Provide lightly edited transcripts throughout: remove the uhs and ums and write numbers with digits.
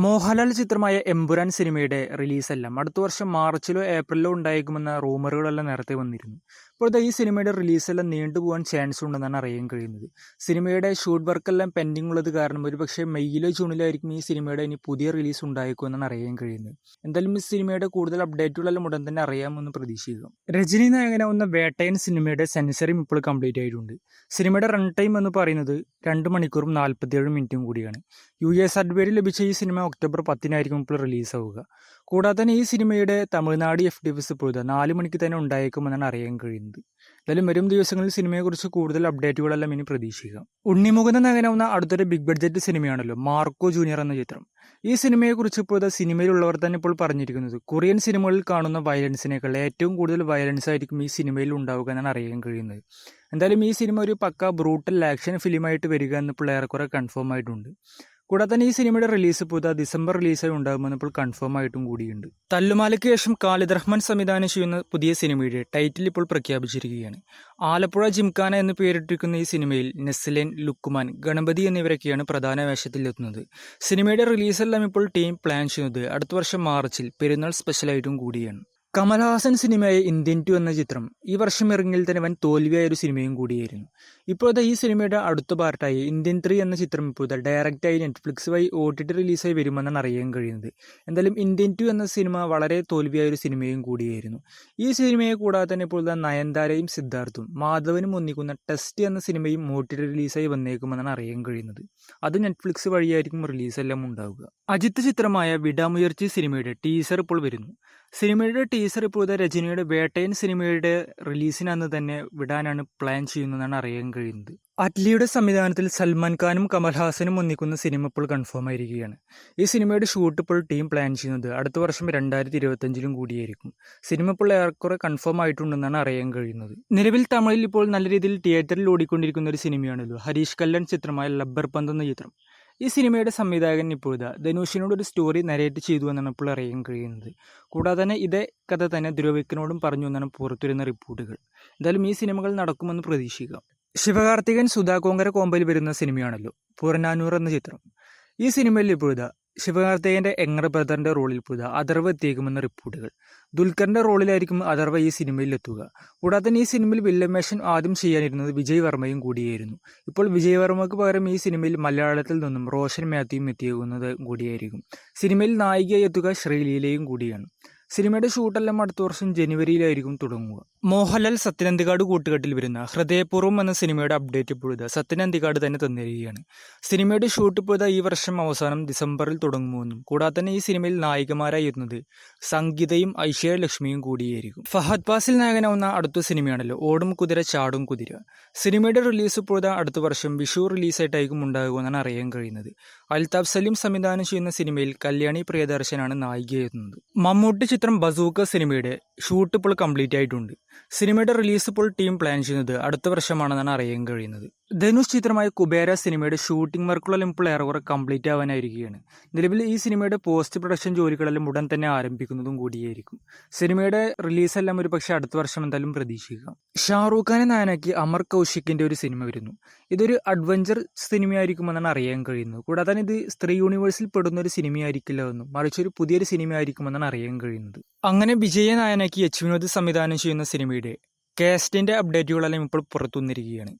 മോഹൻലാൽ ചിത്രമായ എമ്പുരാൻ സിനിമയുടെ റിലീസെല്ലാം അടുത്ത വർഷം മാർച്ചിലോ ഏപ്രിലോ ഉണ്ടായേക്കുമെന്ന റൂമറുകളെല്ലാം നേരത്തെ വന്നിരുന്നു. ഇപ്പോഴത്തെ ഈ സിനിമയുടെ റിലീസെല്ലാം നീണ്ടുപോകാൻ ചാൻസ് ഉണ്ടെന്നാണ് അറിയാൻ കഴിയുന്നത്. സിനിമയുടെ ഷൂട്ട് വർക്കെല്ലാം പെൻഡിങ് ഉള്ളത് കാരണം ഒരുപക്ഷെ മെയ്യിലോ ജൂണിലോ ആയിരിക്കും ഈ സിനിമയുടെ ഇനി പുതിയ റിലീസ് ഉണ്ടായേക്കുമെന്നാണ് അറിയാൻ കഴിയുന്നത്. എന്തായാലും ഈ സിനിമയുടെ കൂടുതൽ അപ്ഡേറ്റുകളെല്ലാം ഉടൻ തന്നെ അറിയാമെന്ന് പ്രതീക്ഷിക്കുക. രജനി നായകനാവുന്ന വേട്ടയൻ സിനിമയുടെ സെൻസറിയും ഇപ്പോൾ കംപ്ലീറ്റ് ആയിട്ടുണ്ട്. സിനിമയുടെ റൺ ടൈം എന്ന് പറയുന്നത് 2 മണിക്കൂറും 47 മിനിറ്റും കൂടിയാണ്. US സർട്ടിഫിക്കറ്റ് ലഭിച്ച ഈ സിനിമ ഒക്ടോബർ 10 ഇപ്പോൾ റിലീസാവുക. കൂടാതെ തന്നെ ഈ സിനിമയുടെ തമിഴ്നാട് FDFs ഇപ്പോഴത്തെ 4 മണിക്ക് തന്നെ ഉണ്ടായേക്കുമെന്നാണ് അറിയാൻ കഴിയുന്നത്. എന്തായാലും വരും ദിവസങ്ങളിൽ സിനിമയെക്കുറിച്ച് കൂടുതൽ അപ്ഡേറ്റുകളെല്ലാം ഇനി പ്രതീക്ഷിക്കാം. ഉണ്ണിമുകുന്ദൻ നായകനാവുന്ന അടുത്തൊരു ബിഗ് ബഡ്ജറ്റ് സിനിമയാണല്ലോ മാർക്കോ ജൂനിയർ എന്ന ചിത്രം. ഈ സിനിമയെക്കുറിച്ച് ഇപ്പോഴത്തെ സിനിമയിലുള്ളവർ തന്നെ ഇപ്പോൾ പറഞ്ഞിരിക്കുന്നത് കൊറിയൻ സിനിമകളിൽ കാണുന്ന വയലൻസിനേക്കാൾ ഏറ്റവും കൂടുതൽ വയലൻസ് ആയിരിക്കും ഈ സിനിമയിൽ ഉണ്ടാവുക എന്നാണ് അറിയാൻ കഴിയുന്നത്. എന്തായാലും ഈ സിനിമ ഒരു പക്ക ബ്രൂട്ടൽ ആക്ഷൻ ഫിലിമായിട്ട് വരിക എന്ന് ഇപ്പോൾ ഏറെക്കുറെ കൺഫേം ആയിട്ടുണ്ട്. കൂടാതെ തന്നെ ഈ സിനിമയുടെ റിലീസ് ഇപ്പോൾ ഡിസംബർ റിലീസായി ഉണ്ടാകുമെന്ന് ഇപ്പോൾ കൺഫേം ആയിട്ടും കൂടിയുണ്ട്. തല്ലുമാലയ്ക്ക് ശേഷം ഖാലിദ് റഹ്മാൻ സംവിധാനം ചെയ്യുന്ന പുതിയ സിനിമയുടെ ടൈറ്റിൽ ഇപ്പോൾ പ്രഖ്യാപിച്ചിരിക്കുകയാണ്. ആലപ്പുഴ ജിംഖാന എന്ന് പേരിട്ടിരിക്കുന്ന ഈ സിനിമയിൽ നെസ്ലിൻ, ലുക്കുമാൻ, ഗണപതി എന്നിവരൊക്കെയാണ് പ്രധാന വേഷത്തിലെത്തുന്നത്. സിനിമയുടെ റിലീസെല്ലാം ഇപ്പോൾ ടീം പ്ലാൻ ചെയ്യുന്നത് അടുത്ത വർഷം മാർച്ചിൽ പെരുന്നാൾ സ്പെഷ്യലായിട്ടും കൂടിയാണ്. കമൽഹാസൻ സിനിമയായ ഇന്ത്യൻ 2 എന്ന ചിത്രം ഈ വർഷം ഇറങ്ങിയിൽ തന്നെ വൻ തോൽവിയായ ഒരു സിനിമയും കൂടിയായിരുന്നു. ഇപ്പോഴത്തെ ഈ സിനിമയുടെ അടുത്ത പാർട്ടായി ഇന്ത്യൻ 3 എന്ന ചിത്രം ഇപ്പോഴത്തെ ഡയറക്റ്റായി നെറ്റ്ഫ്ലിക്സ് വഴി OTT റിലീസായി വരുമെന്നാണ് അറിയാൻ കഴിയുന്നത്. എന്തായാലും ഇന്ത്യൻ 2 എന്ന സിനിമ വളരെ തോൽവിയായ ഒരു സിനിമയും കൂടിയായിരുന്നു. ഈ സിനിമയെ കൂടാതെ തന്നെ ഇപ്പോഴത്തെ നയൻതാരയും സിദ്ധാർത്ഥും മാധവനും ഒന്നിക്കുന്ന ടെസ്റ്റ് എന്ന സിനിമയും OTT റിലീസായി വന്നേക്കുമെന്നാണ് അറിയാൻ കഴിയുന്നത്. അത് നെറ്റ്ഫ്ലിക്സ് വഴിയായിരിക്കും റിലീസെല്ലാം ഉണ്ടാവുക. അജിത്ത് ചിത്രമായ വിടാമുയർച്ചി സിനിമയുടെ ടീസർ ഇപ്പോൾ വരുന്നു. സിനിമയുടെ ടീസർ ഇപ്പോഴത്തെ രജനിയുടെ വേട്ടയൻ സിനിമയുടെ റിലീസിനന്ന് തന്നെ വിടാനാണ് പ്ലാൻ ചെയ്യുന്നതെന്നാണ് അറിയാൻ കഴിയുന്നത്. അറ്റ്ലിയുടെ സംവിധാനത്തിൽ സൽമാൻ ഖാനും കമൽഹാസനും ഒന്നിക്കുന്ന സിനിമ ഇപ്പോൾ കൺഫേം ആയിരിക്കുകയാണ്. ഈ സിനിമയുടെ ഷൂട്ട് ഇപ്പോൾ ടീം പ്ലാൻ ചെയ്യുന്നത് അടുത്ത വർഷം 2025 കൂടിയായിരിക്കും. സിനിമ ഇപ്പോൾ ഏറെക്കുറെ കൺഫേം ആയിട്ടുണ്ടെന്നാണ് അറിയാൻ കഴിയുന്നത്. നിലവിൽ തമിഴിൽ ഇപ്പോൾ നല്ല രീതിയിൽ തിയേറ്ററിൽ ഓടിക്കൊണ്ടിരിക്കുന്ന ഒരു സിനിമയാണല്ലോ ഹരീഷ് കല്യാൺ ചിത്രമായ ലബ്ബർ പന്ത് എന്ന ചിത്രം. ഈ സിനിമയുടെ സംവിധായകൻ ഇപ്പോഴത്തെ ധനുഷിനോട് ഒരു സ്റ്റോറി നരേറ്റ് ചെയ്തു എന്നാണ് ഇപ്പോൾ അറിയാൻ കഴിയുന്നത്. കൂടാതെ തന്നെ ഇതേ കഥ തന്നെ ധ്രുവിക്കിനോടും പറഞ്ഞു എന്നാണ് പുറത്തുവരുന്ന റിപ്പോർട്ടുകൾ. എന്തായാലും ഈ സിനിമകൾ നടക്കുമെന്ന് പ്രതീക്ഷിക്കാം. ശിവകാർത്തികൻ സുധാ കോങ്കര കോമ്പയിൽ വരുന്ന സിനിമയാണല്ലോ പുറനാനൂർ എന്ന ചിത്രം. ഈ സിനിമയിൽ ഇപ്പോഴത്തെ ശിവകാർത്തികന്റെ യങ്ങർ ബ്രദറിന്റെ റോളിൽ ഇപ്പോഴത്തെ അഥർവ എത്തിയേക്കുമെന്ന റിപ്പോർട്ടുകൾ. ദുൽഖറിന്റെ റോളിലായിരിക്കും അഥർവ ഈ സിനിമയിൽ എത്തുക. കൂടാതെ തന്നെ ഈ സിനിമയിൽ വില്ലൻ വേഷം ആദ്യം ചെയ്യാനിരുന്നത് വിജയ് വർമ്മയും കൂടിയായിരുന്നു. ഇപ്പോൾ വിജയ് വർമ്മക്ക് പകരം ഈ സിനിമയിൽ മലയാളത്തിൽ നിന്നും റോഷൻ മാത്യുവും എത്തിയേക്കുന്നത് കൂടിയായിരിക്കും. സിനിമയിൽ നായികയായി എത്തുക ശ്രീലീലയും കൂടിയാണ്. സിനിമയുടെ ഷൂട്ടെല്ലാം അടുത്ത വർഷം ജനുവരിയിലായിരിക്കും തുടങ്ങുക. മോഹൻലാൽ സത്യനന്ദിക്കാട് കൂട്ടുകെട്ടിൽ വരുന്ന ഹൃദയപൂർവ്വം എന്ന സിനിമയുടെ അപ്ഡേറ്റ് ഇപ്പോഴത്തെ സത്യനന്ദിക്കാട് തന്നെ തന്നിരിക്കുകയാണ്. സിനിമയുടെ ഷൂട്ട് ഇപ്പോഴത്തെ ഈ വർഷം അവസാനം ഡിസംബറിൽ തുടങ്ങുമെന്നും കൂടാതെ തന്നെ ഈ സിനിമയിൽ നായികമാരായി എത്തുന്നത് സംഗീതയും ഐശ്വര്യലക്ഷ്മിയും കൂടിയായിരിക്കും. ഫഹദ് ഫാസിൽ നായകനാവുന്ന അടുത്ത സിനിമയാണല്ലോ ഓടും കുതിര ചാടും കുതിര. സിനിമയുടെ റിലീസ് ഇപ്പോഴത്തെ അടുത്ത വർഷം വിഷു റിലീസായിട്ടായിരിക്കും ഉണ്ടാകുമെന്നാണ് അറിയാൻ കഴിയുന്നത്. അൽതാഫ് സലീം സംവിധാനം ചെയ്യുന്ന സിനിമയിൽ കല്യാണി പ്രിയദർശനാണ് നായികയെത്തുന്നത്. മമ്മൂട്ടി ചിത്രം ബസൂക്ക സിനിമയുടെ ഷൂട്ട് ഇപ്പോൾ കംപ്ലീറ്റ് ആയിട്ടുണ്ട്. സിനിമയുടെ റിലീസ് ഇപ്പോൾ ടീം പ്ലാൻ ചെയ്യുന്നത് അടുത്ത വർഷമാണെന്നാണ് അറിയാൻ കഴിയുന്നത്. ധനുഷ് ചിത്രമായ കുബേര സിനിമയുടെ ഷൂട്ടിംഗ് വർക്കുകളെല്ലാം ഇപ്പോൾ ഏറെക്കുറെ കംപ്ലീറ്റ് ആവാനായിരിക്കുകയാണ്. നിലവിൽ ഈ സിനിമയുടെ പോസ്റ്റ് പ്രൊഡക്ഷൻ ജോലികളെല്ലാം ഉടൻ തന്നെ ആരംഭിക്കുന്നതും കൂടിയായിരിക്കും. സിനിമയുടെ റിലീസെല്ലാം ഒരു പക്ഷേ അടുത്ത വർഷം എന്തായാലും പ്രതീക്ഷിക്കാം. ഷാറൂഖ് ഖാനെ നായകനാക്കി അമർ കൗശിക്കിന്റെ ഒരു സിനിമ വരുന്നു. ഇതൊരു അഡ്വഞ്ചർ സിനിമയായിരിക്കുമെന്നാണ് അറിയാൻ കഴിയുന്നത്. കൂടാതെ തന്നെ ഇത് സ്ത്രീ യൂണിവേഴ്സിൽ പെടുന്ന ഒരു സിനിമയായിരിക്കില്ല എന്നും മറിച്ച് ഒരു പുതിയൊരു സിനിമയായിരിക്കുമെന്നാണ് അറിയാൻ കഴിയുന്നത്. അങ്ങനെ വിജയ നായകനാക്കി H വിനോദ് സംവിധാനം ചെയ്യുന്ന സിനിമയുടെ കാസ്റ്റിന്റെ അപ്ഡേറ്റുകളെല്ലാം ഇപ്പോൾ പുറത്തു വന്നിരിക്കുകയാണ്.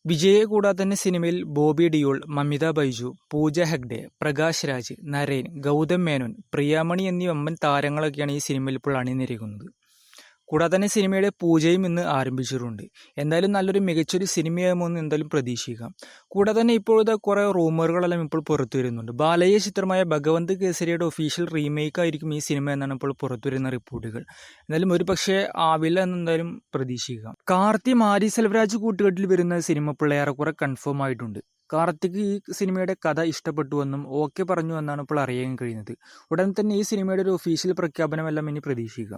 വിജയെ കൂടാതെ തന്നെ സിനിമയിൽ ബോബി ഡിയോൾ, മമിത ബൈജു, പൂജ ഹെഗ്ഡെ, പ്രകാശ് രാജ്, നരേൻ, ഗൗതം മേനോൻ, പ്രിയാമണി എന്നീ വമ്പൻ താരങ്ങളൊക്കെയാണ് ഈ സിനിമയിൽ ഇപ്പോൾ അണിനിരക്കുന്നത്. കൂടാതെ തന്നെ സിനിമയുടെ പൂജയും ഇന്ന് ആരംഭിച്ചിട്ടുണ്ട്. എന്തായാലും നല്ലൊരു മികച്ചൊരു സിനിമയാകുമെന്ന് എന്തായാലും പ്രതീക്ഷിക്കാം. കൂടാതെ തന്നെ ഇപ്പോഴത്തെ കുറേ റൂമറുകളെല്ലാം ഇപ്പോൾ പുറത്തു വരുന്നുണ്ട്. ബാലയ്യ ചിത്രമായ ഭഗവന്ത് കേസരിയുടെ ഒഫീഷ്യൽ റീമേക്ക് ആയിരിക്കും ഈ സിനിമ എന്നാണ് ഇപ്പോൾ പുറത്തു വരുന്ന റിപ്പോർട്ടുകൾ. എന്തായാലും ഒരു പക്ഷേ ആവില്ല എന്നെന്തായാലും പ്രതീക്ഷിക്കാം. കാർത്തി മാരി സെൽവരാജ് കൂട്ടുകെട്ടിൽ വരുന്ന സിനിമ ഇപ്പോൾ ഏറെക്കുറെ കൺഫേം ആയിട്ടുണ്ട്. കാർത്തിക് ഈ സിനിമയുടെ കഥ ഇഷ്ടപ്പെട്ടുവെന്നും ഓക്കെ പറഞ്ഞു എന്നാണ് ഇപ്പോൾ അറിയാൻ കഴിയുന്നത്. ഉടൻ തന്നെ ഈ സിനിമയുടെ ഒരു ഒഫീഷ്യൽ പ്രഖ്യാപനമെല്ലാം ഇനി പ്രതീക്ഷിക്കാം.